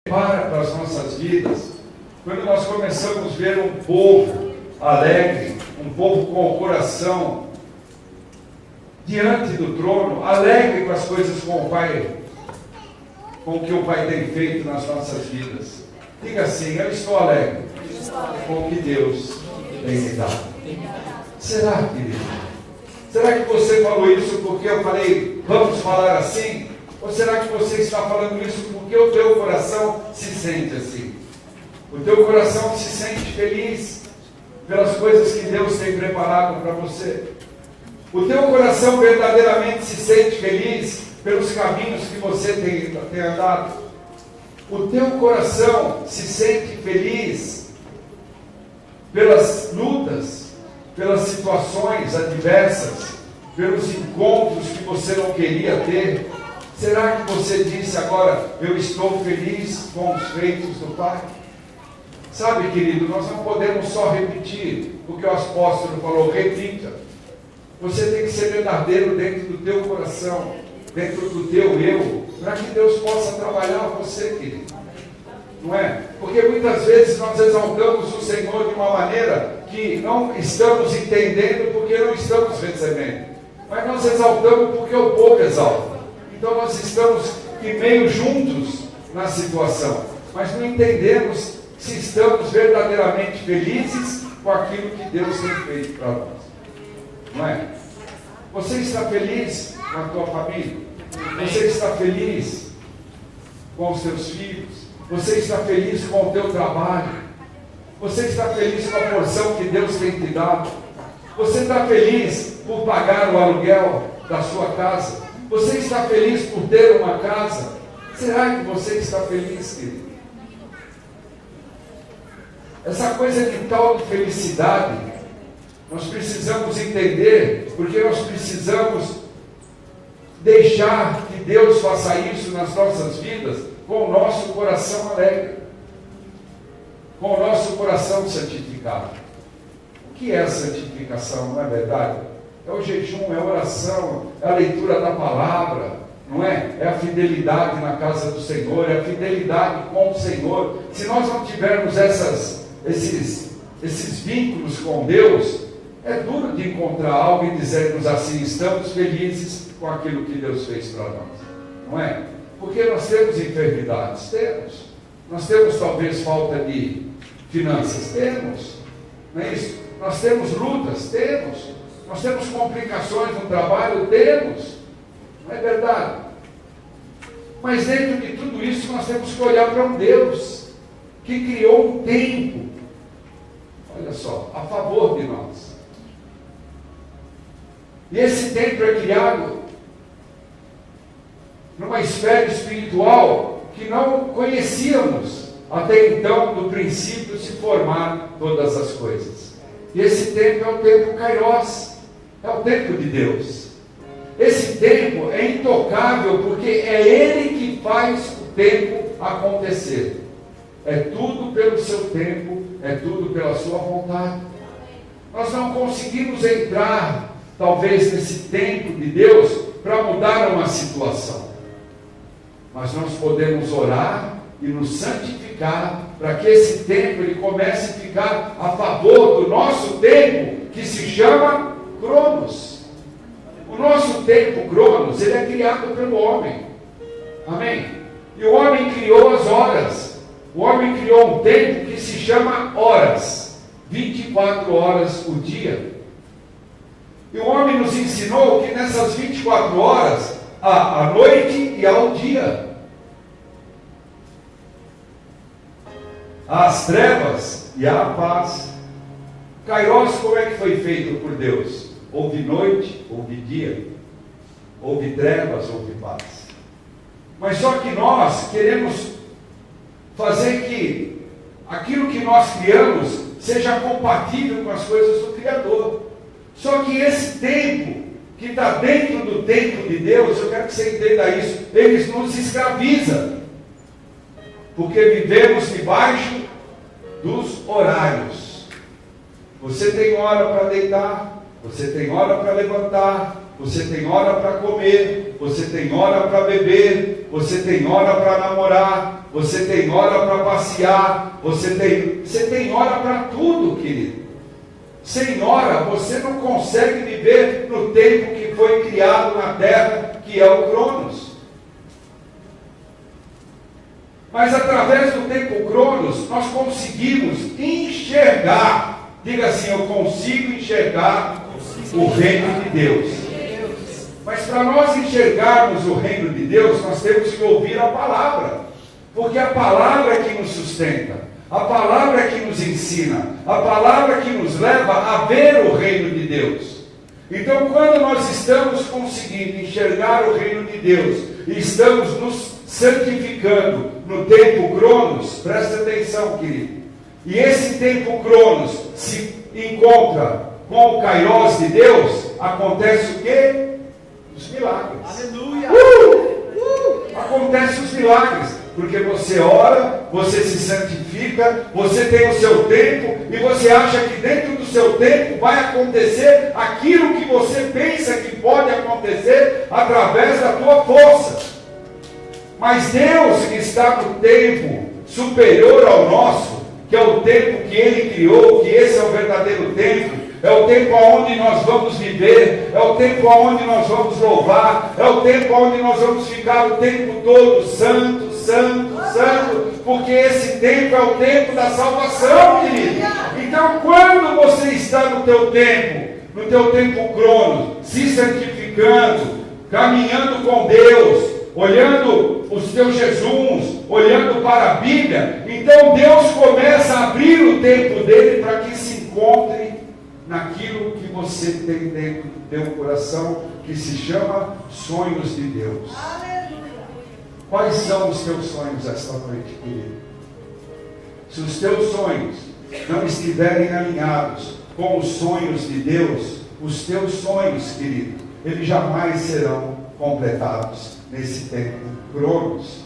para as nossas vidas, quando nós começamos a ver um povo alegre, um povo com o coração diante do trono, alegre com as coisas com o Pai, com o que o Pai tem feito nas nossas vidas. Diga assim: eu estou alegre com o que Deus tem me dado. Será, querido? Será que você falou isso porque eu falei, vamos falar assim? Ou será que você está falando isso porque o teu coração se sente assim? O teu coração se sente feliz pelas coisas que Deus tem preparado para você? O teu coração verdadeiramente se sente feliz pelos caminhos que você tem andado? O teu coração se sente feliz pelas lutas, pelas situações adversas, pelos encontros que você não queria ter? Será que você disse agora, eu estou feliz com os feitos do Pai? Sabe, querido, nós não podemos só repetir o que o apóstolo falou, repita. Você tem que ser verdadeiro dentro do teu coração, dentro do teu eu, para que Deus possa trabalhar você, querido. Não é? Porque muitas vezes nós exaltamos o Senhor de uma maneira que não estamos entendendo porque não estamos recebendo. Mas nós exaltamos porque o povo exalta. Então nós estamos meio juntos na situação, mas não entendemos se estamos verdadeiramente felizes com aquilo que Deus tem feito para nós. Não é? Você está feliz com a tua família? Você está feliz com os teus filhos? Você está feliz com o teu trabalho? Você está feliz com a porção que Deus tem te dado? Você está feliz por pagar o aluguel da sua casa? Você está feliz por ter uma casa? Será que você está feliz, querido? Essa coisa de tal felicidade, nós precisamos entender, porque nós precisamos deixar que Deus faça isso nas nossas vidas, com o nosso coração alegre, com o nosso coração santificado. O que é a santificação, não é verdade? É o jejum, é a oração, é a leitura da palavra, não é? É a fidelidade na casa do Senhor, é a fidelidade com o Senhor. Se nós não tivermos esses vínculos com Deus, é duro de encontrar algo e dizermos assim, estamos felizes com aquilo que Deus fez para nós, não é? Porque nós temos enfermidades, temos. Nós temos talvez falta de finanças, temos. Não é isso? Nós temos lutas, temos. Nós temos complicações no trabalho, temos. Não é verdade? Mas dentro de tudo isso nós temos que olhar para um Deus que criou um tempo, olha só, a favor de nós. E esse tempo é criado numa esfera espiritual que não conhecíamos até então, do princípio se formar todas as coisas. E esse tempo é o tempo Kairos, é o tempo de Deus. Esse tempo é intocável porque é Ele que faz o tempo acontecer. É tudo pelo seu tempo, é tudo pela sua vontade. Nós não conseguimos entrar, talvez, nesse tempo de Deus para mudar uma situação. Mas nós podemos orar e nos santificar para que esse tempo ele comece a ficar a favor do nosso tempo, que se chama Cronos. O nosso tempo, Cronos, ele é criado pelo homem. Amém? E o homem criou as horas. O homem criou um tempo que se chama horas. 24 horas o dia. E o homem nos ensinou que nessas 24 horas há a noite e há o dia. Há as trevas e há a paz. Kairos, como é que foi feito por Deus? Houve noite, houve dia. Houve trevas, houve paz. Mas só que nós queremos fazer que aquilo que nós criamos seja compatível com as coisas do Criador. Só que esse tempo, que está dentro do tempo de Deus, eu quero que você entenda isso, ele nos escraviza. Porque vivemos debaixo dos horários. Você tem hora para deitar, você tem hora para levantar, você tem hora para comer, você tem hora para beber, você tem hora para namorar, você tem hora para passear, você tem hora para tudo, querido. Sem hora, você não consegue viver no tempo que foi criado na terra, que é o Cronos. Mas através do tempo Cronos, nós conseguimos enxergar, diga assim, eu consigo enxergar o reino de Deus. Mas para nós enxergarmos o reino de Deus, nós temos que ouvir a palavra, porque a palavra é que nos sustenta, a palavra é que nos ensina, a palavra é que nos leva a ver o reino de Deus. Então, quando nós estamos conseguindo enxergar o reino de Deus e estamos nos santificando no tempo Cronos, presta atenção, querido, e esse tempo Cronos se encontra com o Kairos de Deus, acontece o quê? Os milagres. Aleluia! Acontece os milagres, porque você ora, você se santifica, você tem o seu tempo, e você acha que dentro do seu tempo vai acontecer aquilo que você pensa que pode acontecer através da tua força. Mas Deus, que está no tempo superior ao nosso, que é o tempo que Ele criou, que esse é o verdadeiro tempo, é o tempo onde nós vamos viver, é o tempo onde nós vamos louvar, é o tempo onde nós vamos ficar o tempo todo santo, santo, santo, porque esse tempo é o tempo da salvação, querido. Então, quando você está no teu tempo Cronos, se santificando, caminhando com Deus, olhando os teus jejuns, olhando para a Bíblia, então Deus começa a abrir o tempo dele para que se encontre naquilo que você tem dentro do teu coração, que se chama sonhos de Deus. Quais são os teus sonhos esta noite, querido? Se os teus sonhos não estiverem alinhados com os sonhos de Deus, os teus sonhos, querido, eles jamais serão completados nesse tempo Cronos.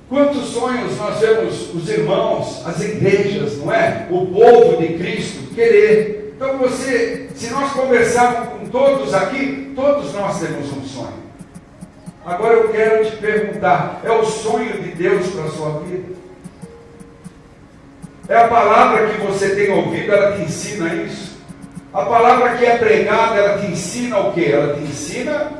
Quantos sonhos nós vemos os irmãos, as igrejas, não é? O povo de Cristo querer. Então se nós conversarmos com todos aqui, todos nós temos um sonho. Agora eu quero te perguntar, é o sonho de Deus para a sua vida? É a palavra que você tem ouvido, ela te ensina isso? A palavra que é pregada, ela te ensina o quê? Ela te ensina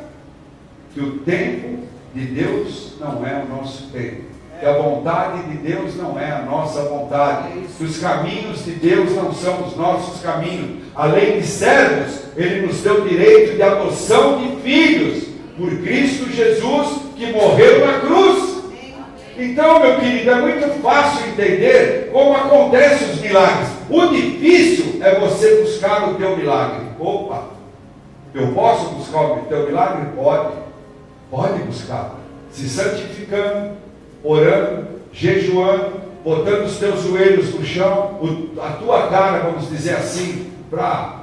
que o tempo de Deus não é o nosso tempo, que a vontade de Deus não é a nossa vontade, que os caminhos de Deus não são os nossos caminhos. Além de servos, Ele nos deu direito de adoção de filhos, por Cristo Jesus, que morreu na cruz. Então, meu querido, é muito fácil entender como acontecem os milagres. O difícil é você buscar o teu milagre. Opa, eu posso buscar o teu milagre? Pode buscar, se santificando, orando, jejuando, botando os teus joelhos no chão, a tua cara, vamos dizer assim,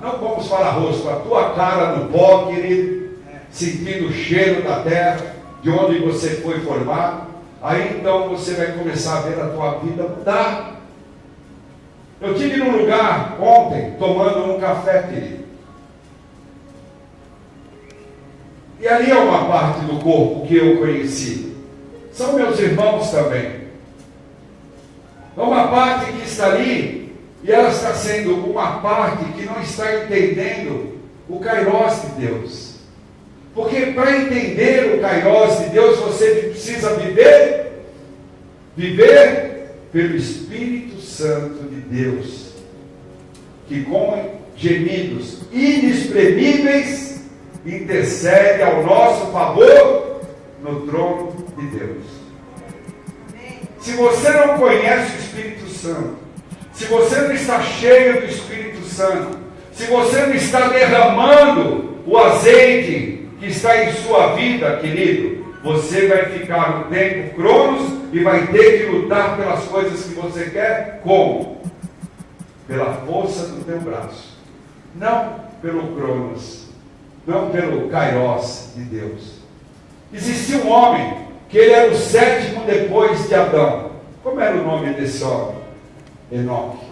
não vamos falar rosto, a tua cara no pó, querido, sentindo o cheiro da terra, de onde você foi formado. Aí então você vai começar a ver a tua vida mudar. Eu estive num lugar ontem, tomando um café, querido. E ali é uma parte do corpo que eu conheci. São meus irmãos também. É uma parte que está ali, e ela está sendo uma parte que não está entendendo o Kairos de Deus. Porque para entender o Kairos de Deus, você precisa viver pelo Espírito Santo de Deus, que com gemidos inexprimíveis intercede ao nosso favor no trono de Deus. Se você não conhece o Espírito Santo, se você não está cheio do Espírito Santo, se você não está derramando o azeite que está em sua vida, querido, você vai ficar no tempo Cronos e vai ter que lutar pelas coisas que você quer. Como? Pela força do teu braço, não pelo Cronos, não pelo Kairos de Deus. Existia um homem que ele era o sétimo depois de Adão. Como era o nome desse homem? Enoque.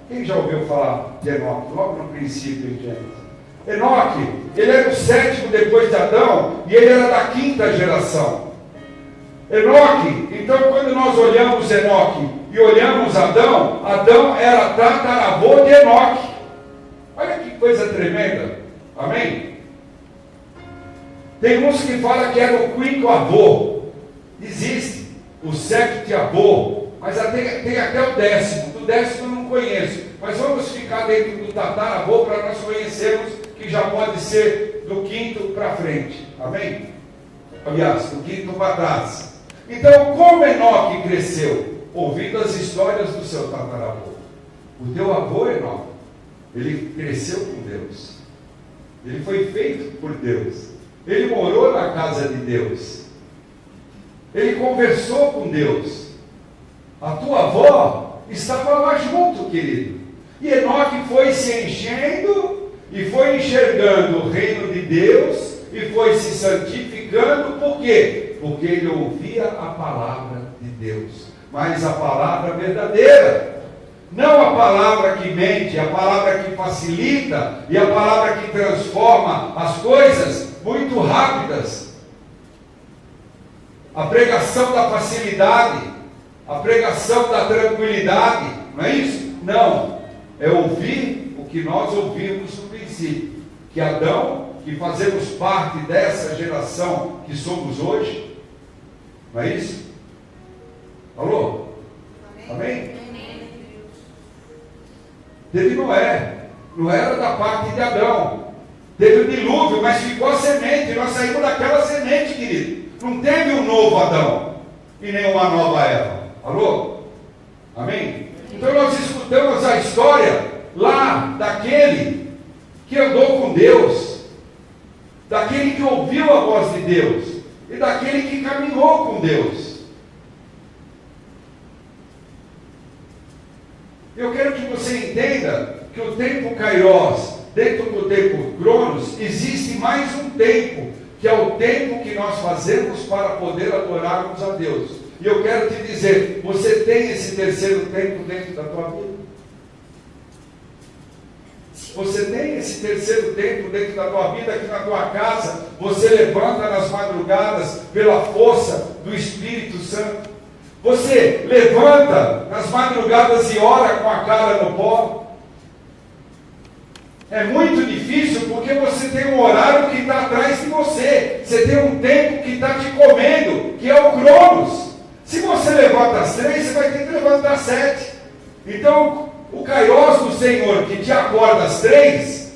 Quem já ouviu falar de Enoque? Logo no princípio, em Gênesis. Enoque, ele era o sétimo depois de Adão, e ele era da quinta geração. Enoque, então quando nós olhamos Enoque e olhamos Adão, Adão era tataravô de Enoque. Olha que coisa tremenda, amém? Tem uns que falam que era o quinto avô, existe o sétimo avô, mas tem até o décimo, do décimo eu não conheço, mas vamos ficar dentro do tataravô para nós conhecermos que já pode ser do quinto para frente, amém? Aliás, do quinto para trás. Então, como Enoque cresceu? Ouvindo as histórias do seu tataravô. O teu avô Enoque, ele cresceu com Deus. Ele foi feito por Deus. Ele morou na casa de Deus. Ele conversou com Deus. A tua avó estava lá junto, querido. E Enoque foi se enchendo e foi enxergando o reino de Deus e foi se santificando. Por quê? Porque ele ouvia a palavra de Deus, mas a palavra verdadeira, não a palavra que mente, a palavra que facilita e a palavra que transforma as coisas muito rápidas, a pregação da facilidade, a pregação da tranquilidade, não é isso? Não, é ouvir o que nós ouvimos no princípio, que Adão, que fazemos parte dessa geração que somos hoje, não é isso? Alô? Amém? Teve Noé, Noé era da parte de Adão, teve o dilúvio, mas ficou a semente, nós saímos daquela semente, querido, não teve um novo Adão, e nem uma nova Eva, alô? Amém? Então nós escutamos a história lá daquele que andou com Deus, daquele que ouviu a voz de Deus, e daquele que caminhou com Deus. Eu quero que você entenda que o tempo Kairos, dentro do tempo Cronos, existe mais um tempo, que é o tempo que nós fazemos para poder adorarmos a Deus. E eu quero te dizer, você tem esse terceiro tempo dentro da tua vida? Você tem esse terceiro tempo dentro da tua vida, aqui na tua casa, você levanta nas madrugadas pela força do Espírito Santo. Você levanta nas madrugadas e ora com a cara no pó. É muito difícil porque você tem um horário que está atrás de você. Você tem um tempo que está te comendo, que é o Cronos. Se você levanta às 3, você vai ter que levantar às 7. Então, o Kairos do Senhor que te acorda às 3,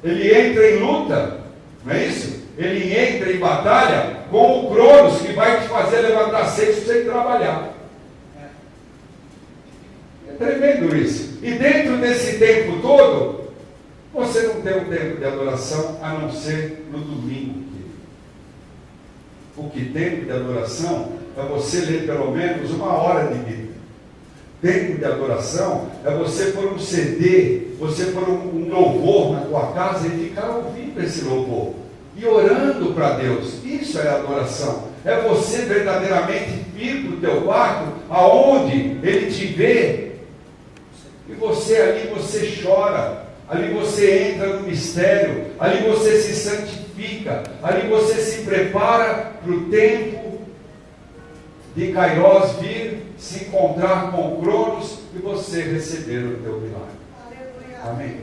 ele entra em luta, não é isso? Ele entra em batalha com o Cronos, que vai te fazer levantar às 6 para você trabalhar. É tremendo isso. E dentro desse tempo todo, você não tem um tempo de adoração, a não ser no domingo. O que tempo de adoração é você ler pelo menos 1 hora de Bíblia. Tempo de adoração é você pôr um CD, você pôr um louvor na tua casa e ficar ouvindo esse louvor e orando para Deus. Isso é adoração. É você verdadeiramente ir para o teu quarto, aonde Ele te vê, e você ali você chora, ali você entra no mistério, ali você se santifica, ali você se prepara para o tempo de Kairos vir, se encontrar com o Cronos e você receber o teu milagre. Amém?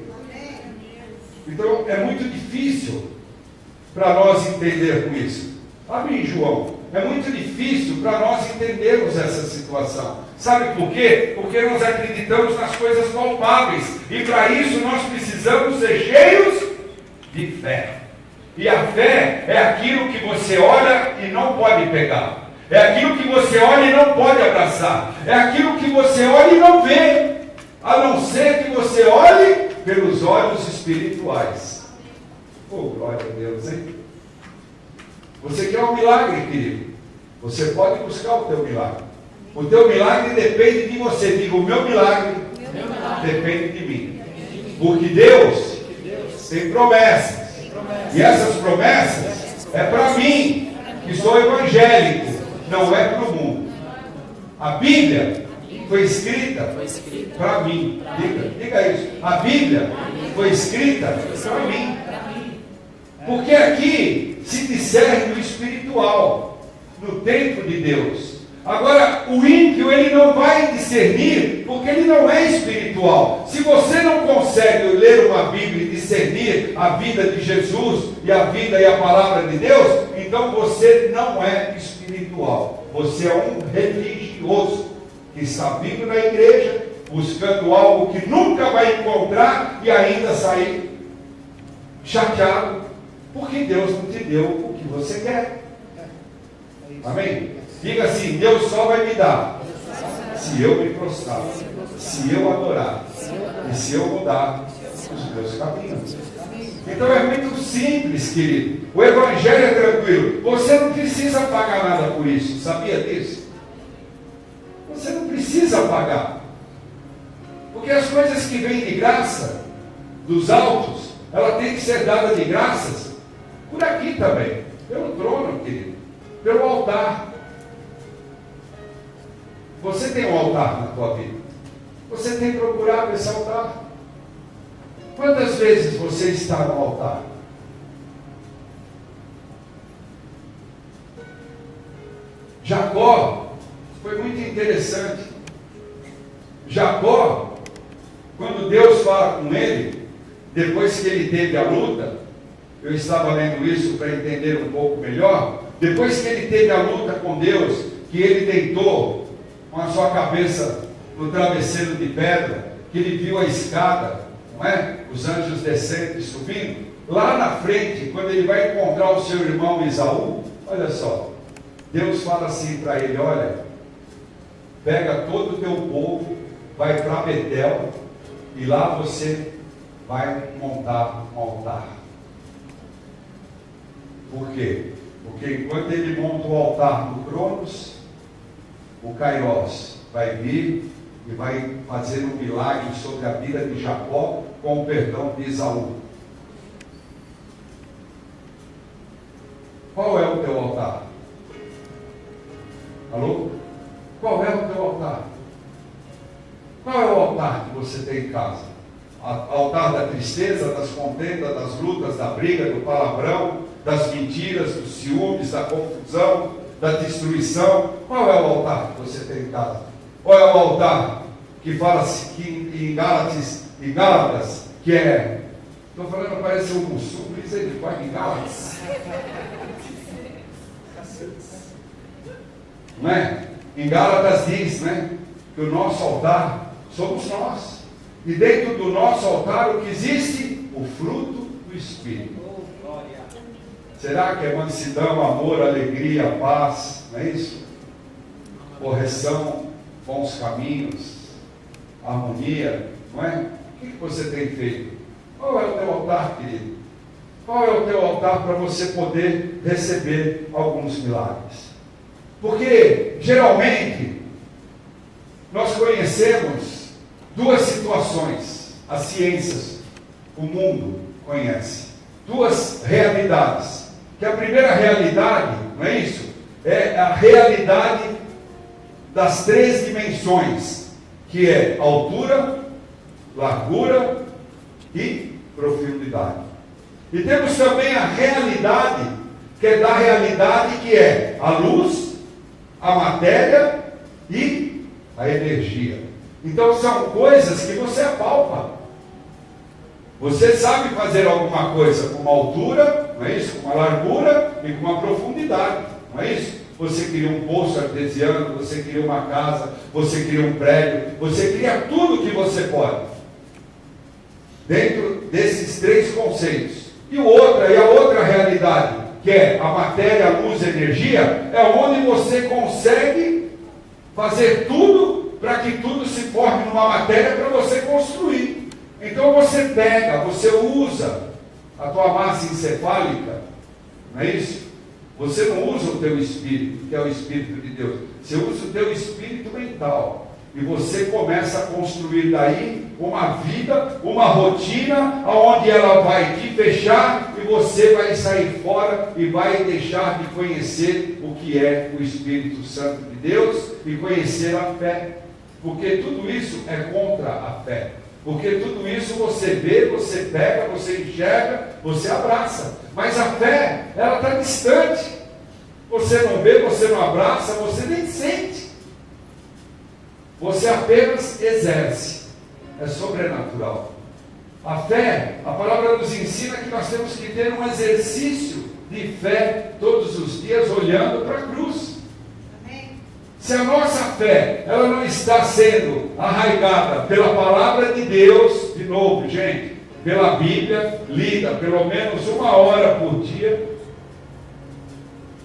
Então é muito difícil para nós entendermos isso. Amém, João? É muito difícil para nós entendermos essa situação. Sabe por quê? Porque nós acreditamos nas coisas palpáveis. E para isso nós precisamos ser cheios de fé. E a fé é aquilo que você olha e não pode pegar. É aquilo que você olha e não pode abraçar. É aquilo que você olha e não vê. A não ser que você olhe pelos olhos espirituais. Oh, glória a Deus, hein? Você quer um milagre, querido? Você pode buscar o teu milagre. O teu milagre depende de você. Diga, o meu milagre depende de mim. Porque Deus tem promessas. E essas promessas é para mim, que sou evangélico, não é para o mundo. A Bíblia foi escrita para mim. Diga isso. A Bíblia foi escrita para mim. Porque aqui se discerne o espiritual. no templo de Deus. Agora, o ímpio, ele não vai discernir, porque ele não é espiritual. Se você não consegue ler uma Bíblia e discernir a vida de Jesus e a vida e a palavra de Deus, então você não é espiritual. Você é um religioso que está vindo na igreja, buscando algo que nunca vai encontrar e ainda sair chateado, porque Deus não te deu o que você quer. Amém? Diga assim: Deus só vai me dar se eu me prostrar, se eu adorar e se eu mudar os meus caminhos. Então é muito simples, querido. O evangelho é tranquilo. Você não precisa pagar nada por isso. Sabia disso? Você não precisa pagar. Porque as coisas que vêm de graça, dos altos, ela tem que ser dada de graças por aqui também. Pelo trono, querido. Pelo altar. Você tem um altar na tua vida. Você tem procurado esse altar. Quantas vezes você está no altar? Jacó foi muito interessante. Jacó, quando Deus fala com ele, depois que ele teve a luta, eu estava lendo isso para entender um pouco melhor. Depois que ele teve a luta com Deus, que ele deitou com a sua cabeça no travesseiro de pedra, que ele viu a escada, não é? Os anjos descendo e subindo. Lá na frente, quando ele vai encontrar o seu irmão Esaú, olha só, Deus fala assim para ele: olha, pega todo o teu povo, vai para Betel, e lá você vai montar um altar. Por quê? Porque enquanto ele monta o altar no Cronos, o Kairos vai vir e vai fazer um milagre sobre a vida de Jacó com o perdão de Esaú. Qual é o teu altar? Alô? Qual é o teu altar? Qual é o altar que você tem em casa? Altar da tristeza, das contendas, das lutas, da briga, do palavrão, das mentiras, dos ciúmes, da confusão, da destruição? Qual é o altar que você tem em casa? Qual é o altar que fala que em Gálatas, que é, estou falando, parece um muçulmano, misericórdia, em Gálatas, não é? Em Gálatas diz, né, que o nosso altar somos nós, e dentro do nosso altar o que existe? O fruto do Espírito. Será que é mansidão, amor, alegria, paz, não é isso? Correção, bons caminhos, harmonia, não é? O que você tem feito? Qual é o teu altar, querido? Qual é o teu altar para você poder receber alguns milagres? Porque, geralmente, nós conhecemos duas situações, as ciências, o mundo conhece, duas realidades. Que a primeira realidade, não é isso? É a realidade das três dimensões, que é altura, largura e profundidade. E temos também a realidade, que é da realidade, que é a luz, a matéria e a energia. Então são coisas que você apalpa. Você sabe fazer alguma coisa com uma altura, não é isso? Com uma largura e com uma profundidade, não é isso? Você cria um poço artesiano, você cria uma casa, você cria um prédio, você cria tudo que você pode. Dentro desses três conceitos. E a outra realidade, que é a matéria, a luz, a energia, é onde você consegue fazer tudo para que tudo se forme numa matéria para você construir. Então você pega, você usa a tua massa encefálica, não é isso? Você não usa o teu espírito, que é o Espírito de Deus. Você usa o teu espírito mental. E você começa a construir daí uma vida, uma rotina, onde ela vai te fechar e você vai sair fora e vai deixar de conhecer o que é o Espírito Santo de Deus e conhecer a fé. Porque tudo isso é contra a fé. Porque tudo isso você vê, você pega, você enxerga, você abraça. Mas a fé, ela está distante. Você não vê, você não abraça, você nem sente. Você apenas exerce. É sobrenatural. A fé, a palavra nos ensina que nós temos que ter um exercício de fé todos os dias, olhando para a cruz. Amém. Se a nossa fé, ela não está sendo arraigada pela palavra de Deus, de novo, gente, pela Bíblia, lida pelo menos 1 hora por dia.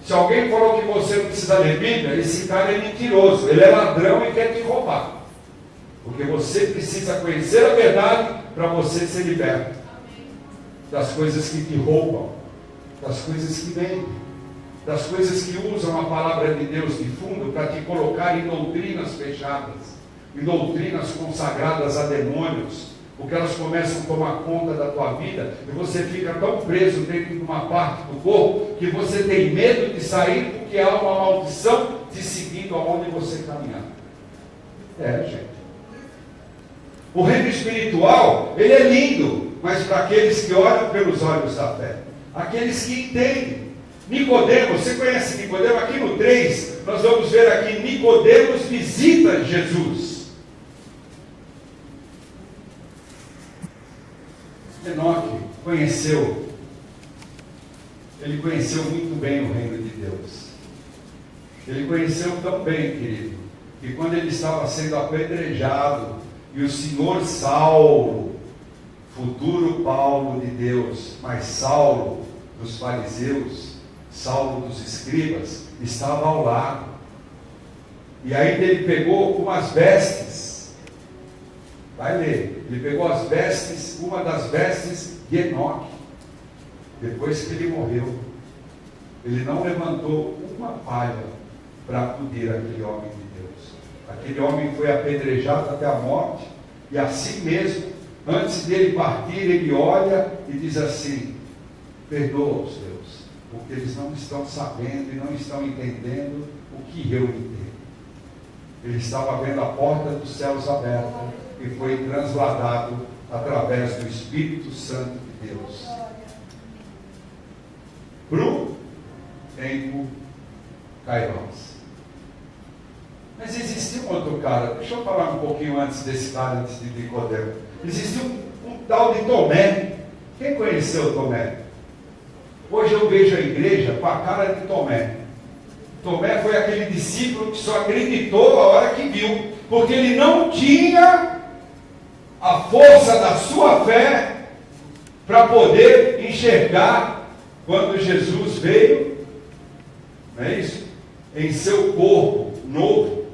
Se alguém falou que você não precisa ler Bíblia, esse cara é mentiroso, ele é ladrão e quer te roubar. Porque você precisa conhecer a verdade para você ser liberto das coisas que te roubam, das coisas que vendem, das coisas que usam a palavra de Deus de fundo para te colocar em doutrinas fechadas, em doutrinas consagradas a demônios, porque elas começam a tomar conta da tua vida e você fica tão preso dentro de uma parte do corpo que você tem medo de sair porque há uma maldição te seguindo aonde você caminhar. Gente. O reino espiritual, ele é lindo, mas para aqueles que olham pelos olhos da fé, aqueles que entendem. Nicodemos, você conhece Nicodemos? Aqui no 3, nós vamos ver aqui, Nicodemos visita Jesus. Enoque conheceu, ele conheceu muito bem o reino de Deus. Ele conheceu tão bem, querido, que quando ele estava sendo apedrejado, e o senhor Saulo, futuro Paulo de Deus, mas Saulo dos fariseus, Saulo dos escribas, estava ao lado. E aí ele pegou umas vestes, vai ler, ele pegou as vestes, uma das vestes de Enoque, depois que ele morreu. Ele não levantou uma palha para acudir aquele homem de Deus. Aquele homem foi apedrejado até a morte, e assim mesmo, antes dele partir, ele olha e diz assim: perdoa-os, Deus, porque eles não estão sabendo e não estão entendendo o que eu entendo. Ele estava vendo a porta dos céus aberta e foi transladado através do Espírito Santo de Deus para o tempo Kairos. Mas existia um outro cara, deixa eu falar um pouquinho antes desse cara, antes de Nicodemo. Existia um tal de Tomé. Quem conheceu Tomé? Hoje eu vejo a igreja com a cara de Tomé. Tomé foi aquele discípulo que só acreditou a hora que viu, porque ele não tinha a força da sua fé para poder enxergar quando Jesus veio, não é isso? Em seu corpo novo,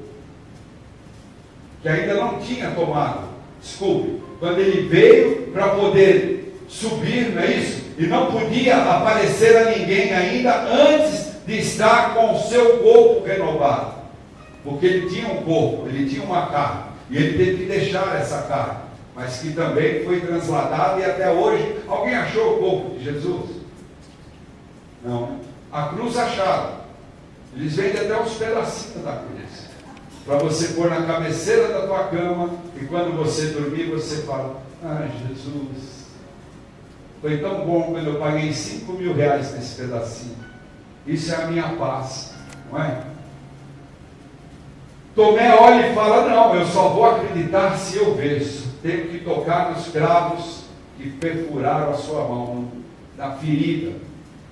que ainda não tinha tomado, desculpe, quando ele veio para poder subir, não é isso? E não podia aparecer a ninguém ainda antes de estar com o seu corpo renovado, porque ele tinha um corpo, ele tinha uma carne, e ele teve que deixar essa carne, mas que também foi transladada, e até hoje, alguém achou o corpo de Jesus? Não, a cruz acharam, eles vendem até uns pedacinhos da cruz, para você pôr na cabeceira da tua cama, e quando você dormir, você fala: ah, Jesus, foi tão bom quando eu paguei 5 mil reais nesse pedacinho, isso é a minha paz, não é? Tomé olha e fala: não, eu só vou acreditar se eu vejo, tenho que tocar nos cravos que perfuraram a sua mão, na ferida.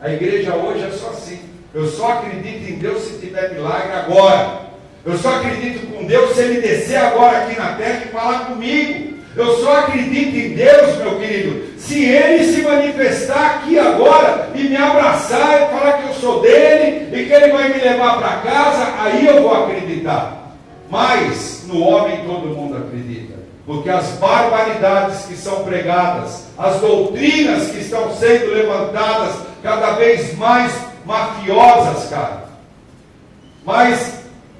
A igreja hoje é só assim: eu só acredito em Deus se tiver milagre agora. Eu só acredito com Deus se Ele descer agora aqui na terra e falar comigo. Eu só acredito em Deus, meu querido, se Ele se manifestar aqui agora e me abraçar e falar que eu sou dele e que Ele vai me levar para casa, aí eu vou acreditar. Mas no homem todo mundo acredita, porque as barbaridades que são pregadas, as doutrinas que estão sendo levantadas cada vez mais mafiosas, cara, mais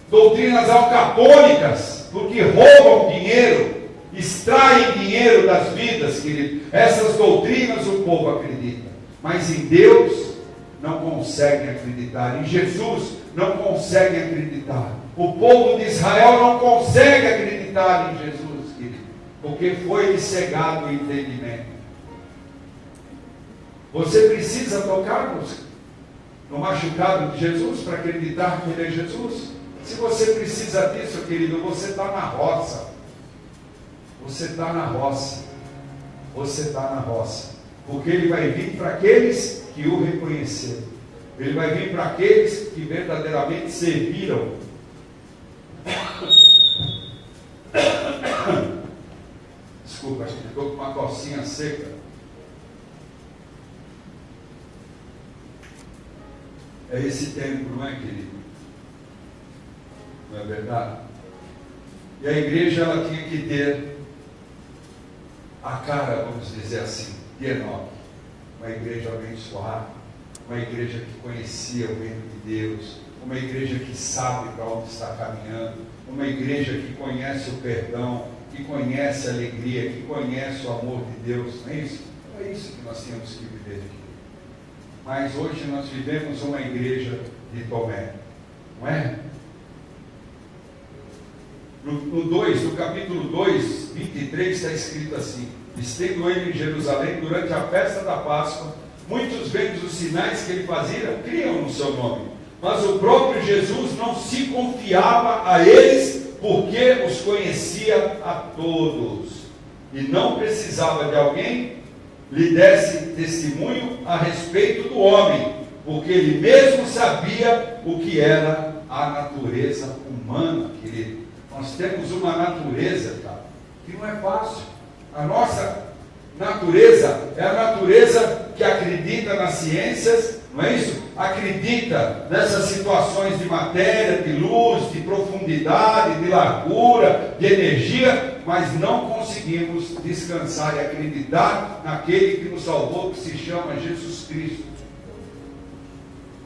doutrinas alcapônicas, porque roubam dinheiro, extraem dinheiro das vidas, querido. Essas doutrinas o povo acredita, mas em Deus não conseguem acreditar, em Jesus não conseguem acreditar. O povo de Israel não consegue acreditar em Jesus, querido, porque foi-lhe cegado o entendimento. Você precisa tocar no machucado de Jesus para acreditar que Ele é Jesus? Se você precisa disso, querido, você está na roça. Você está na roça. Você está na roça. Porque Ele vai vir para aqueles que o reconheceram. Ele vai vir para aqueles que verdadeiramente serviram. Desculpa, acho que ficou com uma cocinha seca. É esse tempo, não é, querido? Não é verdade? E a igreja, ela tinha que ter a cara, vamos dizer assim, de Enoque. Uma igreja abençoada, uma igreja que conhecia o reino de Deus, uma igreja que sabe para onde está caminhando, uma igreja que conhece o perdão, que conhece a alegria, que conhece o amor de Deus. Não é isso? É isso que nós temos que viver aqui. Mas hoje nós vivemos uma igreja de Tomé, não é? No capítulo 2, 23, está escrito assim: estando ele em Jerusalém durante a festa da Páscoa, muitos vendo os sinais que ele fazia, criam no seu nome. Mas o próprio Jesus não se confiava a eles, porque os conhecia a todos, e não precisava de alguém lhe desse testemunho a respeito do homem, porque ele mesmo sabia o que era a natureza humana, querido. Nós temos uma natureza, cara, que não é fácil. A nossa natureza é a natureza que acredita nas ciências, não é isso? Acredita nessas situações de matéria, de luz, de profundidade, de largura, de energia, mas não conseguimos descansar e acreditar naquele que nos salvou, que se chama Jesus Cristo.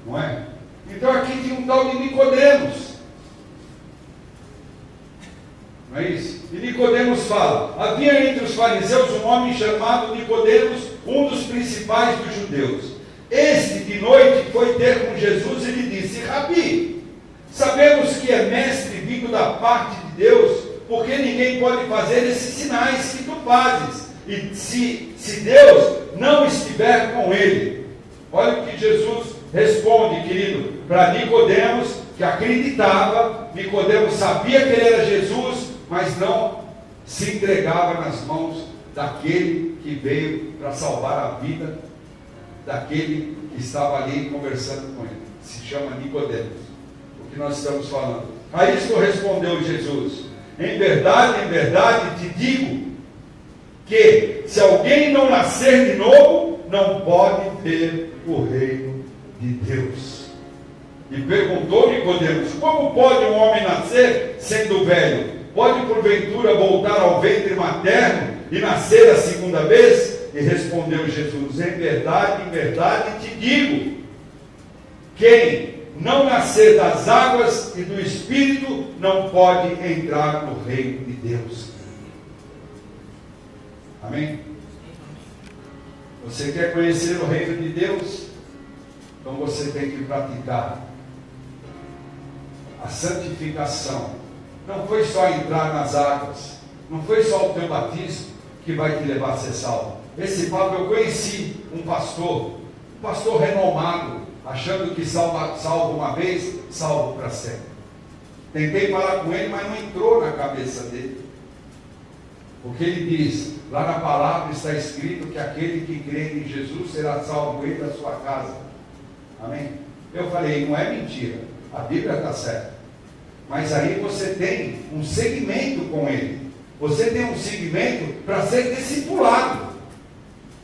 Não é? Então aqui tinha um tal de Nicodemos. Não é isso? E Nicodemos fala: havia entre os fariseus um homem chamado Nicodemos, um dos principais dos judeus. Este de noite foi ter com Jesus e lhe disse: Rabi, sabemos que é mestre vindo da parte de Deus, porque ninguém pode fazer esses sinais que tu fazes, e se Deus não estiver com ele. Olha o que Jesus responde, querido, para Nicodemos, que acreditava. Nicodemos sabia que ele era Jesus, mas não se entregava nas mãos daquele que veio para salvar a vida daquele que estava ali conversando com ele. Se chama Nicodemos. O que nós estamos falando. A isto respondeu Jesus: em verdade te digo, que se alguém não nascer de novo, não pode ver o reino de Deus. E perguntou Nicodemos: como pode um homem nascer sendo velho? Pode porventura voltar ao ventre materno e nascer a segunda vez? E respondeu Jesus: em verdade te digo, quem não nascer das águas e do Espírito não pode entrar no reino de Deus. Amém? Você quer conhecer o reino de Deus? Então você tem que praticar a santificação. Não foi só entrar nas águas, não foi só o teu batismo que vai te levar a ser salvo. Esse papo eu conheci um pastor renomado, achando que salvo uma vez, salvo para sempre. Tentei falar com ele, mas não entrou na cabeça dele. Porque ele diz, lá na palavra está escrito que aquele que crê em Jesus será salvo ele da sua casa. Amém? Eu falei, não é mentira, a Bíblia está certa. Mas aí você tem um segmento com ele. Você tem um segmento para ser discipulado.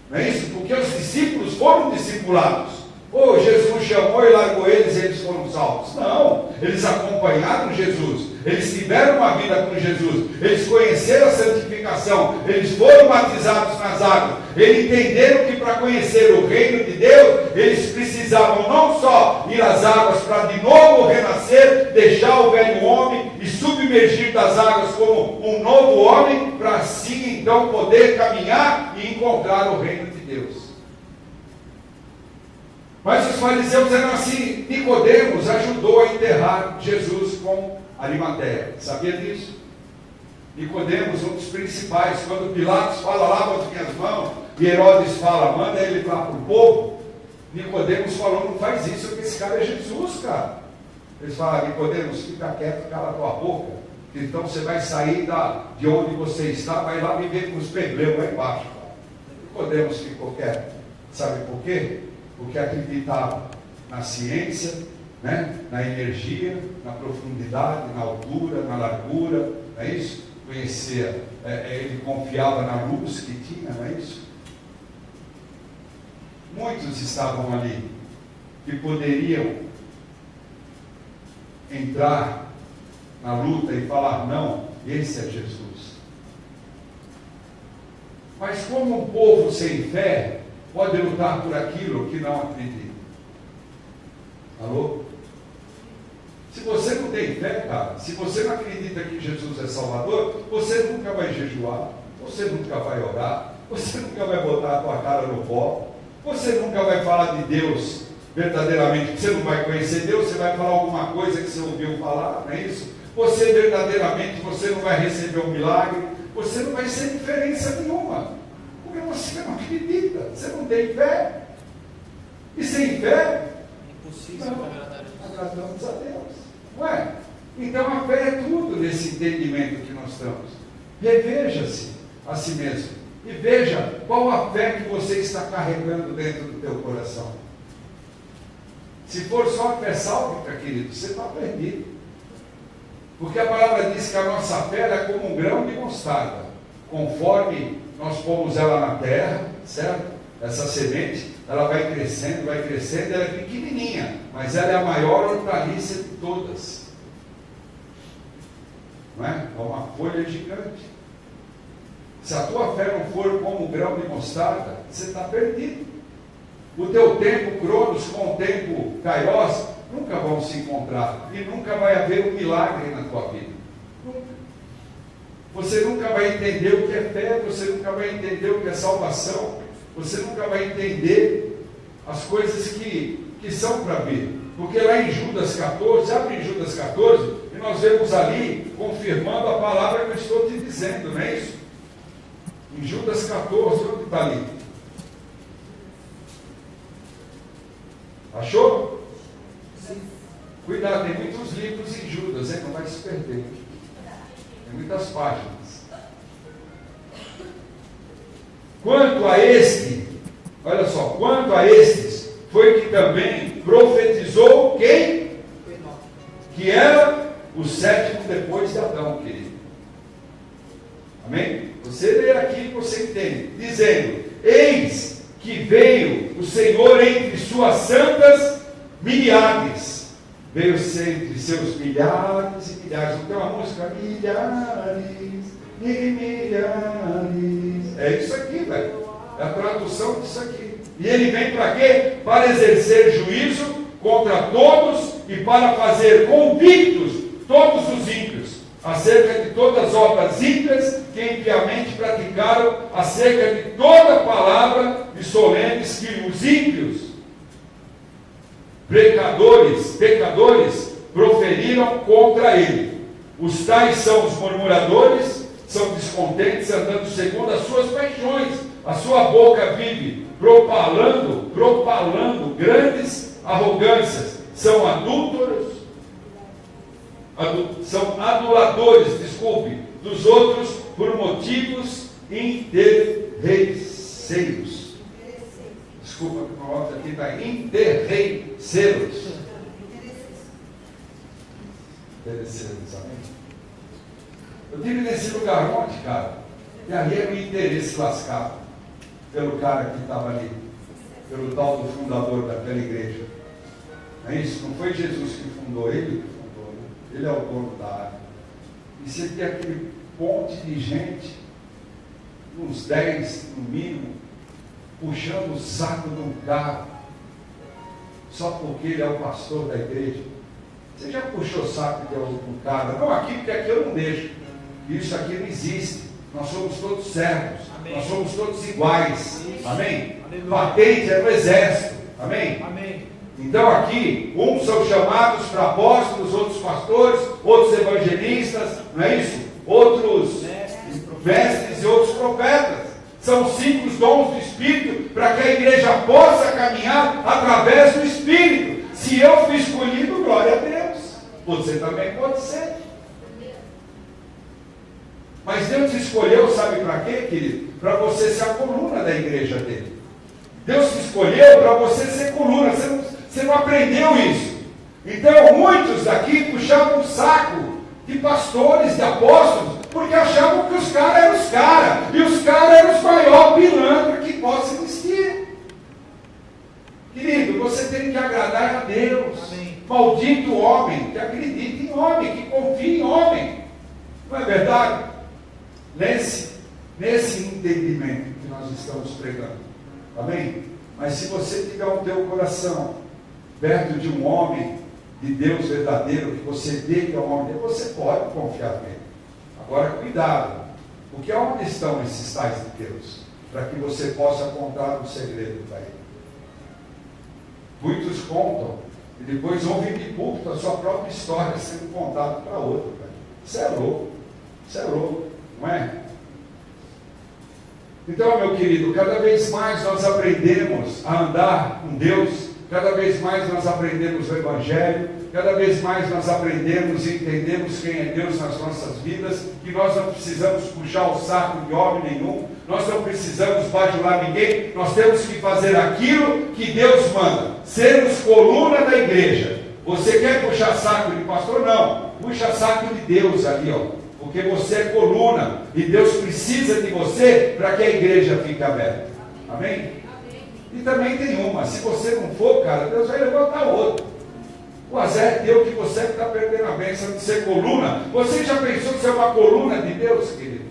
Não é isso? Porque os discípulos foram discipulados. Ou Jesus chamou e largou eles e eles foram salvos. Não, eles acompanharam Jesus. Eles tiveram uma vida com Jesus. Eles conheceram a santificação. Eles foram batizados nas águas. Eles entenderam que para conhecer o reino de Deus, eles precisavam não só ir às águas para de novo renascer, deixar o velho homem e submergir das águas como um novo homem, para assim então poder caminhar e encontrar o reino de Deus. Mas os fariseus eram assim. Nicodemos ajudou a enterrar Jesus com Arimateia. Sabia disso? Nicodemos, um dos principais. Quando Pilatos fala, lava as minhas mãos, e Herodes fala, manda ele lá para o povo, Nicodemos falou, não faz isso, porque esse cara é Jesus, cara. Eles falaram, Nicodemos, fica quieto, cala a tua boca. Então você vai sair de onde você está, vai lá viver com os plebeiros lá embaixo. Nicodemos ficou quieto. Sabe por quê? Porque acreditava na ciência, né? Na energia, na profundidade, na altura, na largura, não é isso? Conhecia, ele confiava na luz que tinha, não é isso? Muitos estavam ali que poderiam entrar na luta e falar, não, esse é Jesus. Mas como um povo sem fé pode lutar por aquilo que não acredita? Alô? Se você não tem fé, cara, se você não acredita que Jesus é Salvador, você nunca vai jejuar, você nunca vai orar, você nunca vai botar a tua cara no pó, você nunca vai falar de Deus verdadeiramente, você não vai conhecer Deus, você vai falar alguma coisa que você ouviu falar, não é isso? Você verdadeiramente, você não vai receber um milagre, você não vai ser diferença nenhuma, porque você não acredita, você não tem fé, e sem fé, não agradamos a Deus, não é? Então a fé é tudo nesse entendimento que nós estamos. Reveja-se a si mesmo, e veja qual a fé que você está carregando dentro do teu coração. Se for só a fé sálvica, querido, você está perdido. Porque a palavra diz que a nossa fé é como um grão de mostarda. Conforme nós pomos ela na terra, certo? Essa semente, ela vai crescendo, ela é pequenininha, mas ela é a maior hortaliça de todas. Não é? É uma folha gigante. Se a tua fé não for como um grão de mostarda, você está perdido. O teu tempo, Cronos, com o tempo Kairos, nunca vão se encontrar. E nunca vai haver um milagre na tua vida. Nunca. Você nunca vai entender o que é fé, você nunca vai entender o que é salvação, você nunca vai entender as coisas que são para vir. Porque lá em Judas 14, abre em Judas 14, e nós vemos ali, confirmando a palavra que eu estou te dizendo, não é isso? Em Judas 14, onde está ali? Achou? Sim. Cuidado, tem muitos livros em Judas, hein? Não vai se perder. Tem muitas páginas. Quanto a este, olha só, quanto a estes, foi que também profetizou quem? Que era o sétimo depois de Adão, querido. Amém? Você lê aqui e você entende. Dizendo, eis que veio o Senhor entre suas santas milhares. Veio entre seus milhares e milhares. Não tem uma música? Milhares e milhares. É isso aqui, velho. É a tradução disso aqui. E ele vem para quê? Para exercer juízo contra todos e para fazer convictos todos os ímpios, acerca de todas as obras ímpias que impiamente praticaram, acerca de toda palavra de solenes que os ímpios, pecadores, proferiram contra ele. Os tais são os murmuradores, são descontentes, andando segundo as suas paixões. A sua boca vive propalando grandes arrogâncias. São aduladores, dos outros por motivos interesseiros. Desculpa, que coloca aqui, está interesseiros. Interesseiros, amém? Eu estive nesse lugar ontem, cara, e ali era o interesse lascado pelo cara que estava ali, pelo tal do fundador daquela igreja. Não é isso? Não foi Jesus que fundou, ele que fundou, né? Ele é o dono da área. E você tem aquele monte de gente, uns 10 no mínimo, puxando o saco de um carro, só porque ele é o pastor da igreja. Você já puxou o saco de algum cara? Não aqui, porque aqui eu não deixo. Isso aqui não existe. Nós somos todos servos. Amém. Nós somos todos iguais. Amém? Patente é no exército. Amém? Amém. Então aqui, uns são chamados para apóstolos, outros pastores, outros evangelistas, não é isso? Outros mestres e outros profetas. São 5 dons do Espírito para que a igreja possa caminhar através através do Espírito. Se eu fui escolhido, glória a Deus. Você também pode ser. Mas Deus te escolheu, sabe para quê, querido? Para você ser a coluna da igreja dele. Deus te escolheu para você ser coluna. Você não aprendeu isso. Então muitos daqui puxavam o saco de pastores, de apóstolos, porque achavam que os caras eram os caras. E os caras eram os maiores pilantras que possa existir. Querido, você tem que agradar a Deus. Amém. Maldito o homem que acredita em homem, que confia em homem. Não é verdade? Nesse entendimento que nós estamos pregando. Amém? Mas se você tiver o teu coração perto de um homem de Deus verdadeiro, que você vê que é um homem de Deus, você pode confiar nele. Agora, cuidado. Porque onde estão esses tais de Deus? Para que você possa contar um segredo para ele. Muitos contam e depois ouvem de púlpito a sua própria história sendo contada para outro. Isso é louco. Isso é louco, não é? Então, meu querido, cada vez mais nós aprendemos a andar com Deus, cada vez mais nós aprendemos o Evangelho, cada vez mais nós aprendemos e entendemos quem é Deus nas nossas vidas, que nós não precisamos puxar o saco de homem nenhum, nós não precisamos bajular ninguém, nós temos que fazer aquilo que Deus manda, sermos coluna da igreja. Você quer puxar saco de pastor? Não, puxa saco de Deus ali, ó. Porque você é coluna e Deus precisa de você para que a igreja fique aberta. Amém? E também tem uma, se você não for, cara, Deus vai levantar outro. O azar é teu que você está perdendo a bênção de ser coluna. Você já pensou que você é uma coluna de Deus, querido?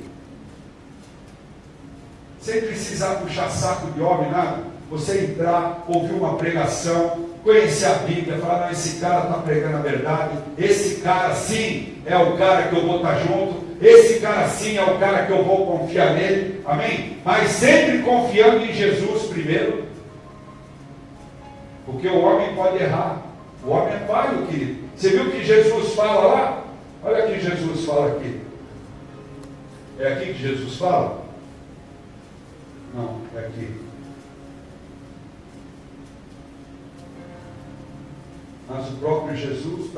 Sem precisar puxar saco de homem, nada. Você entrar, ouvir uma pregação, conhecer a Bíblia, falar, não, esse cara está pregando a verdade, esse cara sim é o cara que eu vou estar junto, esse cara sim é o cara que eu vou confiar nele, amém? Mas sempre confiando em Jesus primeiro, porque o homem pode errar, o homem é falho, querido. Você viu o que Jesus fala lá? Olha o que Jesus fala aqui. É aqui que Jesus fala? Não, é aqui. Mas o próprio Jesus,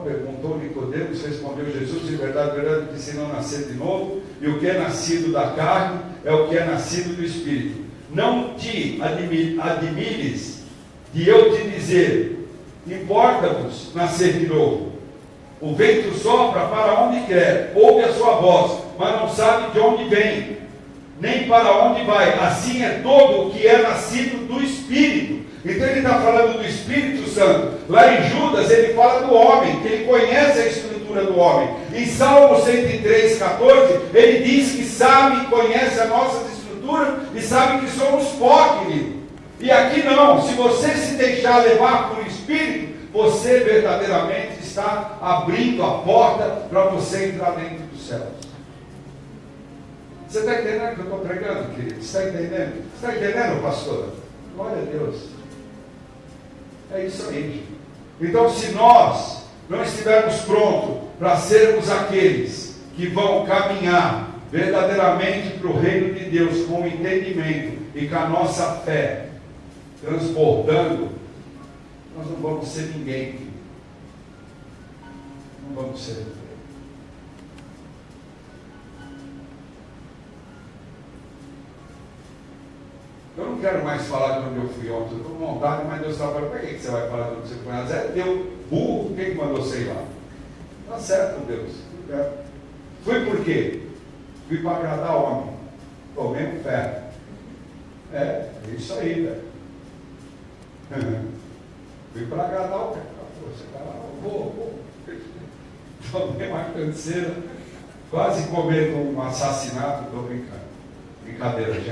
perguntou Nicodemos, respondeu Jesus, em verdade, verdade, que se não nascer de novo, e o que é nascido da carne, é o que é nascido do Espírito. Não te admires de eu te dizer, importa-vos nascer de novo. O vento sopra para onde quer, ouve a sua voz, mas não sabe de onde vem, nem para onde vai. Assim é todo o que é nascido do Espírito. Então ele está falando do Espírito Santo. Lá em Judas ele fala do homem, que ele conhece a estrutura do homem. Em Salmo 103, 14, ele diz que sabe e conhece as nossas estruturas e sabe que somos pó, querido. E aqui não, se você se deixar levar por Espírito, você verdadeiramente está abrindo a porta para você entrar dentro dos céus. Você está entendendo o que eu estou pregando, querido? Você está entendendo? Você está entendendo, pastor? Glória a Deus. É isso aí, gente. Então, se nós não estivermos prontos para sermos aqueles que vão caminhar verdadeiramente para o reino de Deus com entendimento e com a nossa fé transbordando, nós não vamos ser ninguém. Não vamos ser ninguém. Eu não quero mais falar de onde eu fui ontem, eu estou com vontade, mas Deus está falando, para que você vai falar de onde você foi? Mas é teu burro, quem mandou você ir lá? Está certo, Deus. Fui por quê? Fui para agradar o homem. Tomei um ferro. É isso aí, velho. Fui para agradar o cara. Você está lá, vou. Tomei uma canseira, quase cometo um assassinato, estou brincando. Brincadeira, gente.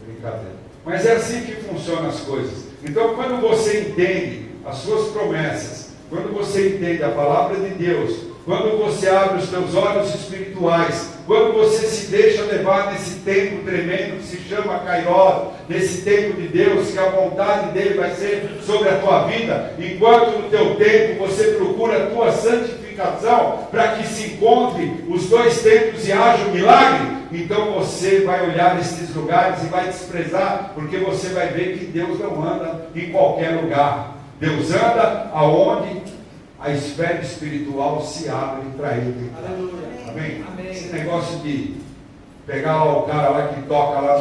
Brincadeira. Mas é assim que funcionam as coisas. Então, quando você entende as suas promessas, quando você entende a palavra de Deus, quando você abre os seus olhos espirituais, quando você se deixa levar nesse tempo tremendo que se chama Kairos, nesse tempo de Deus, que a vontade dele vai ser sobre a tua vida, enquanto no teu tempo você procura a tua santificação, frutificação, para que se encontre os dois tempos e haja um milagre, então você vai olhar nesses lugares e vai desprezar, porque você vai ver que Deus não anda em qualquer lugar. Deus anda aonde a esfera espiritual se abre para ele. Aleluia. Amém? Amém. Esse negócio de pegar lá o cara lá que toca lá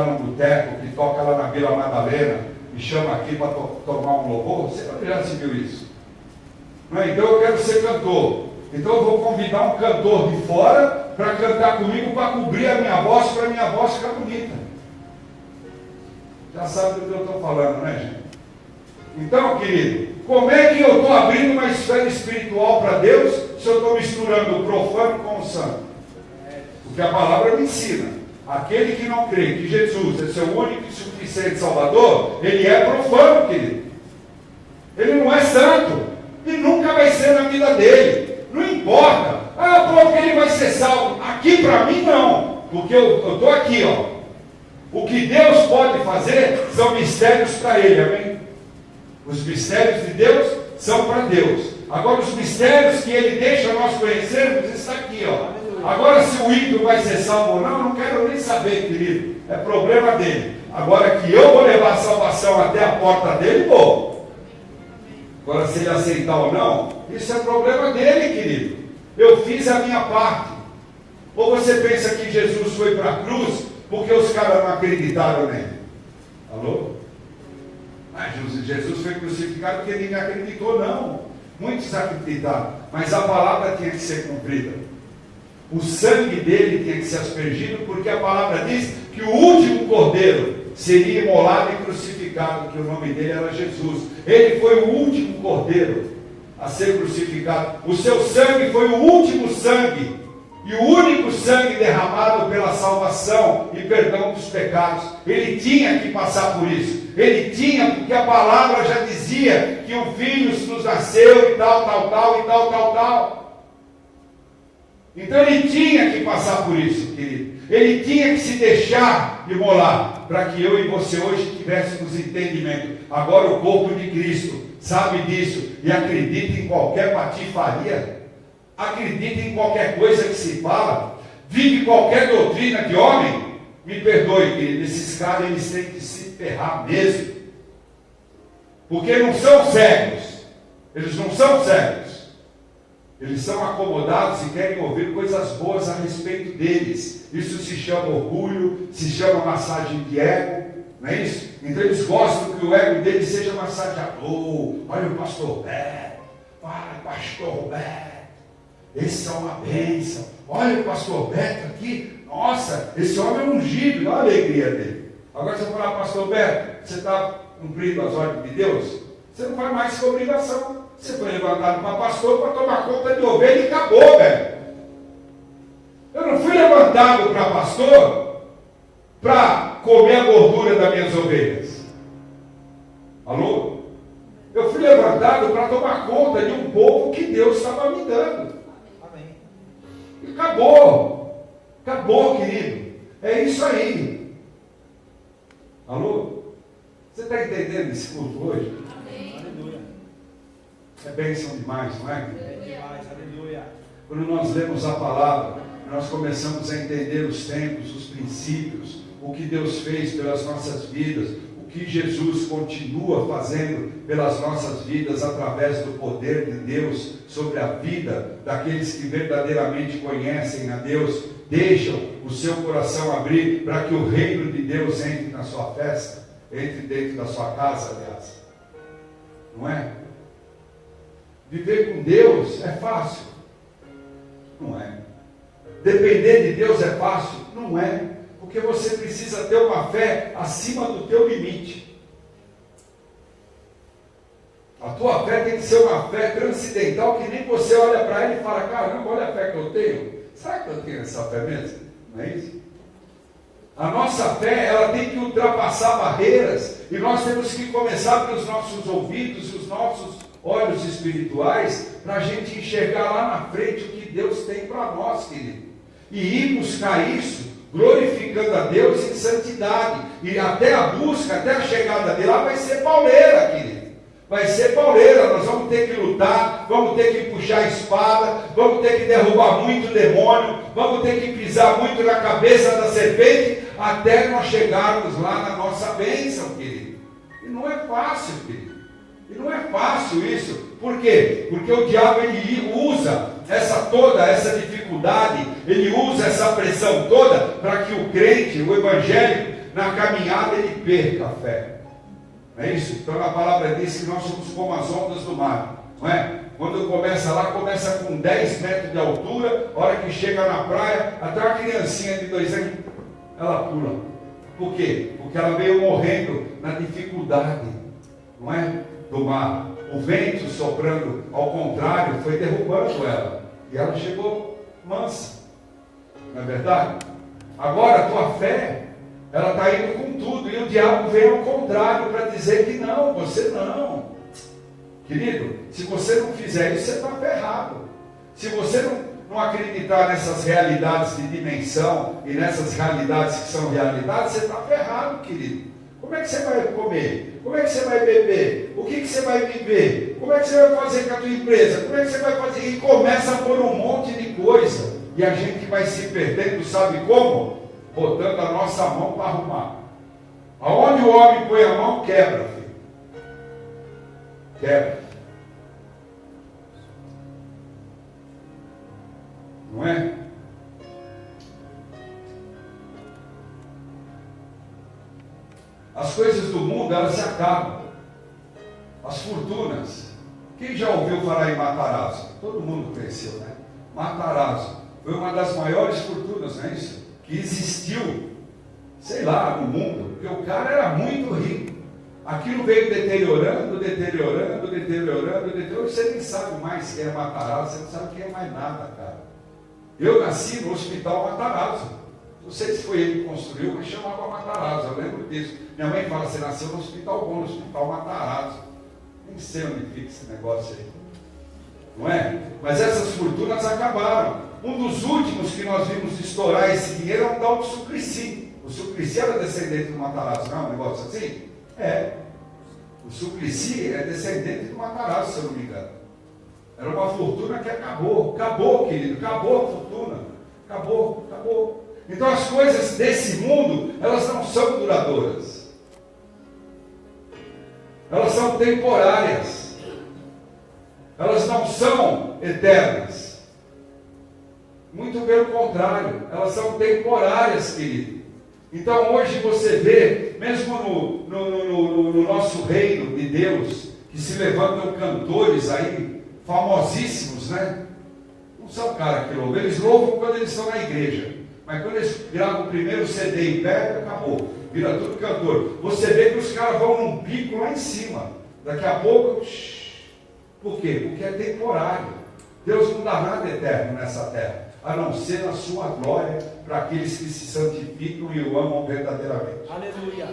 no boteco, que toca lá na Vila Madalena e chama aqui para tomar um louvor, você já se viu isso? Não é? Então eu quero ser cantor. Então eu vou convidar um cantor de fora para cantar comigo, para cobrir a minha voz, para a minha voz ficar bonita. Já sabe do que eu estou falando, né, gente? Então, querido, como é que eu estou abrindo uma esfera espiritual para Deus se eu estou misturando o profano com o santo? Porque a palavra me ensina. Aquele que não crê que Jesus é seu único e suficiente Salvador, ele é profano, querido. Ele não é santo. E nunca vai ser na vida dele. Não importa. Porque ele vai ser salvo. Aqui para mim não. Porque eu estou aqui, ó. O que Deus pode fazer são mistérios para ele, amém? Os mistérios de Deus são para Deus. Agora os mistérios que ele deixa nós conhecermos, está aqui, ó. Agora se o ímpio vai ser salvo ou não, não quero nem saber, querido. É problema dele. Agora que eu vou levar a salvação até a porta dele, vou. Agora se ele aceitar ou não, isso é problema dele, querido. Eu fiz a minha parte. Ou você pensa que Jesus foi para a cruz porque os caras não acreditaram nele? Alô? Jesus foi crucificado porque ninguém acreditou, não. Muitos acreditaram, mas a palavra tinha que ser cumprida. O sangue dele tinha que ser aspergido, porque a palavra diz que o último cordeiro seria imolado e crucificado, que o nome dele era Jesus. Ele foi o último cordeiro a ser crucificado. O seu sangue foi o último sangue e o único sangue derramado pela salvação e perdão dos pecados. Ele tinha que passar por isso. Ele tinha, porque a palavra já dizia que um filho nos nasceu e tal. Então ele tinha que passar por isso, querido. Ele tinha que se deixar imolar, para que eu e você hoje tivéssemos entendimento. Agora o corpo de Cristo sabe disso e acredita em qualquer patifaria, acredita em qualquer coisa que se fala, vive qualquer doutrina de homem. Me perdoe, querido, esses caras eles têm que se ferrar mesmo, porque não são cegos, eles não são cegos. Eles são acomodados e querem ouvir coisas boas a respeito deles. Isso se chama orgulho, se chama massagem de ego, não é isso? Então eles gostam que o ego deles seja massageador. Olha o pastor Beto, olha o pastor Beto, esse é uma bênção. Olha o pastor Beto aqui, nossa, esse homem é ungido, olha a alegria dele. Agora você falar, pastor Beto, você está cumprindo as ordens de Deus? Você não faz mais sua obrigação. Você foi levantado para pastor para tomar conta de ovelha e acabou, velho. Eu não fui levantado para pastor para comer a gordura das minhas ovelhas. Alô? Eu fui levantado para tomar conta de um povo que Deus estava me dando. Amém. E acabou. Acabou, querido. É isso aí. Alô? Você está entendendo esse culto hoje? É bênção demais, não é? É demais, aleluia. Quando nós lemos a palavra, nós começamos a entender os tempos, os princípios, o que Deus fez pelas nossas vidas, o que Jesus continua fazendo pelas nossas vidas através do poder de Deus sobre a vida daqueles que verdadeiramente conhecem a Deus, deixam o seu coração abrir para que o reino de Deus entre na sua festa, entre dentro da sua casa, aliás. Não é? Viver com Deus é fácil? Não é. Depender de Deus é fácil? Não é. Porque você precisa ter uma fé acima do teu limite. A tua fé tem que ser uma fé transcendental, que nem você olha para ela e fala, caramba, olha a fé que eu tenho. Será que eu tenho essa fé mesmo? Não é isso? A nossa fé, ela tem que ultrapassar barreiras, e nós temos que começar pelos nossos ouvidos e os nossos olhos espirituais, para a gente enxergar lá na frente o que Deus tem para nós, querido. E ir buscar isso, glorificando a Deus em santidade. E até a busca, até a chegada de lá vai ser pauleira, querido. Vai ser pauleira, nós vamos ter que lutar, vamos ter que puxar a espada, vamos ter que derrubar muito demônio, vamos ter que pisar muito na cabeça da serpente, até nós chegarmos lá na nossa bênção, querido. E não é fácil, querido. E não é fácil isso. Por quê? Porque o diabo, ele usa toda essa dificuldade, ele usa essa pressão toda, para que o crente, o evangélico, na caminhada, ele perca a fé. Não é isso? Então a palavra diz que nós somos como as ondas do mar, não é? Quando começa lá, começa com 10 metros de altura, a hora que chega na praia, até uma criancinha de 2 anos, ela pula. Por quê? Porque ela veio morrendo na dificuldade, não é? Do mar. O vento soprando ao contrário, foi derrubando ela, e ela chegou mansa, não é verdade? Agora a tua fé, ela está indo com tudo, e o diabo vem ao contrário para dizer que não, você não. Querido, se você não fizer isso, você está ferrado. Se você não acreditar nessas realidades de dimensão e nessas realidades que são realidades, você está ferrado, querido. Como é que você vai comer? Como é que você vai beber? O que você vai viver? Como é que você vai fazer com a tua empresa? Como é que você vai fazer? E começa por um monte de coisa, e a gente vai se perdendo, sabe como? Botando a nossa mão para arrumar. Aonde o homem põe a mão, quebra, filho. Quebra. Não é? As coisas do mundo, elas se acabam. As fortunas. Quem já ouviu falar em Matarazzo? Todo mundo conheceu, né? Matarazzo foi uma das maiores fortunas, não é isso? Que existiu, sei lá, no mundo, porque o cara era muito rico. Aquilo veio deteriorando, você nem sabe mais quem é Matarazzo, você não sabe quem é mais nada, cara. Eu nasci no Hospital Matarazzo. Não sei se foi ele que construiu, mas chamava Matarazzo, eu lembro disso. Minha mãe fala, você nasceu no Hospital Bom, no Hospital Matarazzo. Nem sei onde fica esse negócio aí. Não é? Mas essas fortunas acabaram. Um dos últimos que nós vimos estourar esse dinheiro é um tal de Suplicy. O Suplicy era descendente do Matarazzo, não é um negócio assim? É. O Suplicy é descendente do Matarazzo, se eu não me engano. Era uma fortuna que acabou. Acabou, querido. Acabou a fortuna. Acabou. Então as coisas desse mundo, elas não são duradouras. Elas são temporárias. Elas não são eternas. Muito pelo contrário, elas são temporárias, querido. Então hoje você vê, mesmo no nosso reino de Deus, que se levantam cantores aí, famosíssimos, né? Não são caras que louvam, eles louvam quando eles estão na igreja. Mas quando eles gravam o primeiro CD em pé, acabou. Vira tudo cantor. Você vê que os caras vão num pico lá em cima. Daqui a pouco, por quê? Porque é temporário. Deus não dá nada eterno nessa terra, a não ser na sua glória, para aqueles que se santificam e o amam verdadeiramente. Aleluia.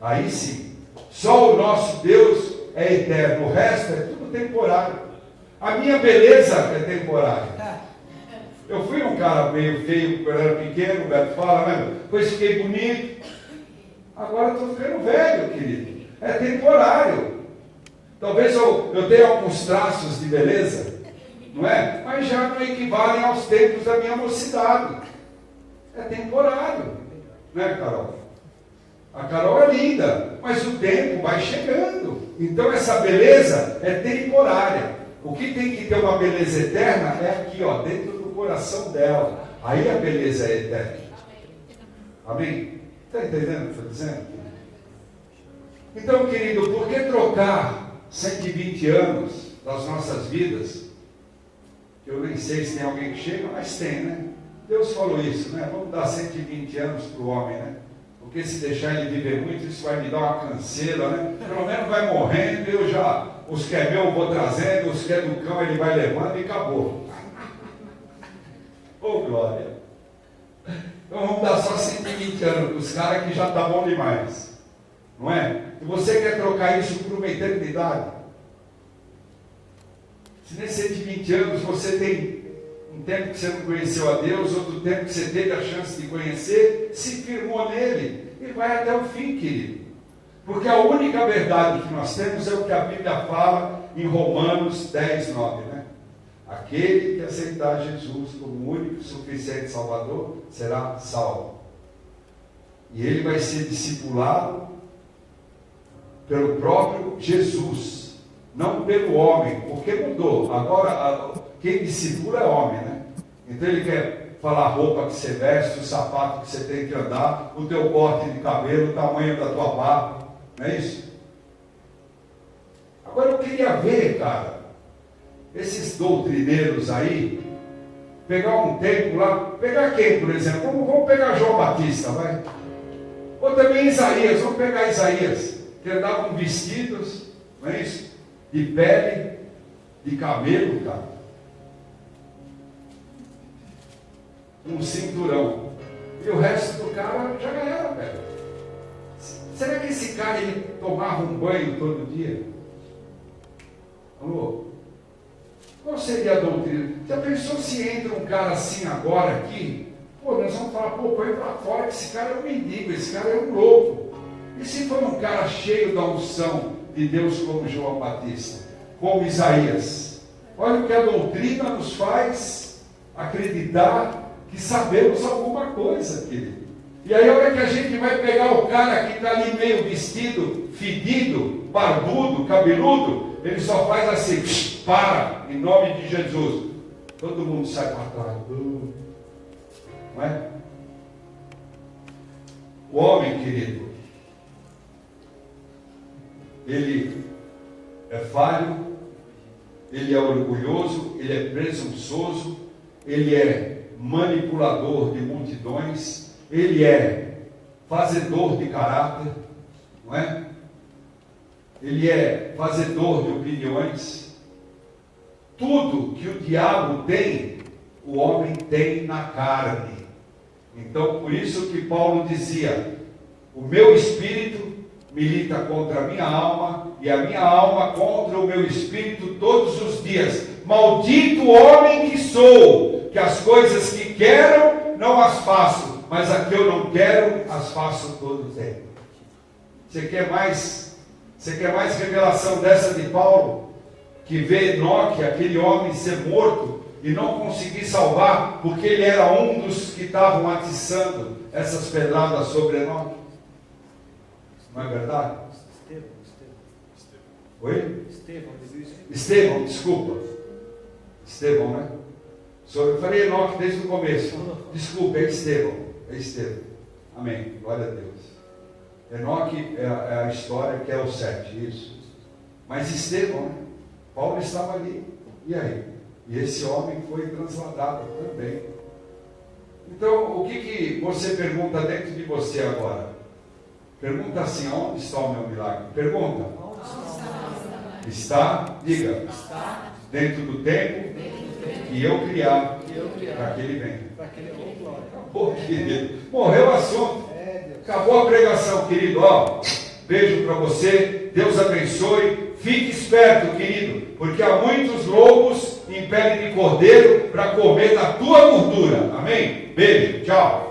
Aí sim, só o nosso Deus é eterno, o resto é tudo temporário. A minha beleza é temporária. Eu fui um cara meio feio quando eu era pequeno, o Beto fala, né? Depois fiquei bonito. Agora estou ficando velho, querido. É temporário. Talvez eu tenha alguns traços de beleza, não é? Mas já não equivalem aos tempos da minha mocidade. É temporário, né, Carol? A Carol é linda, mas o tempo vai chegando. Então essa beleza é temporária. O que tem que ter uma beleza eterna é aqui, ó, dentro do coração dela. Aí a beleza é eterna. Amém? Está entendendo o que eu estou dizendo? Então, querido, por que trocar 120 anos das nossas vidas? Eu nem sei se tem alguém que chega, mas tem, né? Deus falou isso, né? Vamos dar 120 anos para o homem, né? Porque se deixar ele viver muito, isso vai me dar uma canseira, né? Pelo menos vai morrendo, eu já, os que é meu eu vou trazendo, os que é do cão ele vai levando e acabou. Ô glória! Então vamos dar só 120 anos para os caras que já está bom demais. Não é? E você quer trocar isso por uma eternidade? Se nesses 120 anos você tem um tempo que você não conheceu a Deus, outro tempo que você teve a chance de conhecer, se firmou nele e vai até o fim, querido. Porque a única verdade que nós temos é o que a Bíblia fala em Romanos 10, 9, né? Aquele que aceitar Jesus como único e suficiente Salvador será salvo. E ele vai ser discipulado pelo próprio Jesus, não pelo homem, porque mudou. Agora, quem discipula é homem, né? Então ele quer falar a roupa que você veste, o sapato que você tem que andar, o teu corte de cabelo, o tamanho da tua barba, não é isso? Agora eu queria ver, cara, esses doutrineiros aí, pegar um tempo lá, pegar quem, por exemplo? Vamos pegar João Batista, vai. Ou também Isaías, vamos pegar Isaías, que andavam vestidos, não é isso? De pele, de camelo, cara. Um cinturão. E o resto do cara já era, velho. Será que esse cara ele tomava um banho todo dia? Alô? Qual seria a doutrina? Já pensou se entra um cara assim agora aqui? Pô, nós vamos falar, pô, põe para fora que esse cara é um mendigo, esse cara é um louco. E se for um cara cheio da unção de Deus como João Batista, como Isaías? Olha o que a doutrina nos faz acreditar que sabemos alguma coisa, querido. E aí, a hora que a gente vai pegar o cara que está ali meio vestido, fedido, barbudo, cabeludo, ele só faz assim, para, em nome de Jesus. Todo mundo sai para trás. Não é? O homem, querido, ele é falho, ele é orgulhoso, ele é presunçoso, ele é manipulador de multidões, ele é fazedor de caráter, não é? Ele é fazedor de opiniões. Tudo que o diabo tem, o homem tem na carne. Então, por isso que Paulo dizia: o meu espírito milita contra a minha alma, e a minha alma contra o meu espírito todos os dias. Maldito homem que sou, que as coisas que quero, não as faço, mas a que eu não quero, as faço todo o tempo. Você quer mais revelação dessa de Paulo? Que vê Enoque, aquele homem, ser morto e não conseguir salvar, porque ele era um dos que estavam atiçando essas pedradas sobre Enoque. Não é verdade? Oi? Estevão, desculpa. Estevão, né? Eu falei Enoque desde o começo. Desculpa, é Estevão. É Estevão. Amém. Glória a Deus. Enoque é a história que é o 7, isso. Mas Estevão, né? Paulo estava ali. E aí? E esse homem foi transladado também. Então, o que você pergunta dentro de você agora? Pergunta assim: aonde está o meu milagre? Pergunta. Está, diga. Está dentro do tempo que eu criar para que ele venha. Acabou, querido. Morreu o assunto. Acabou a pregação, querido. Ó, beijo para você. Deus abençoe. Fique esperto, querido, porque há muitos lobos em pele de cordeiro para comer da tua gordura. Amém? Beijo. Tchau.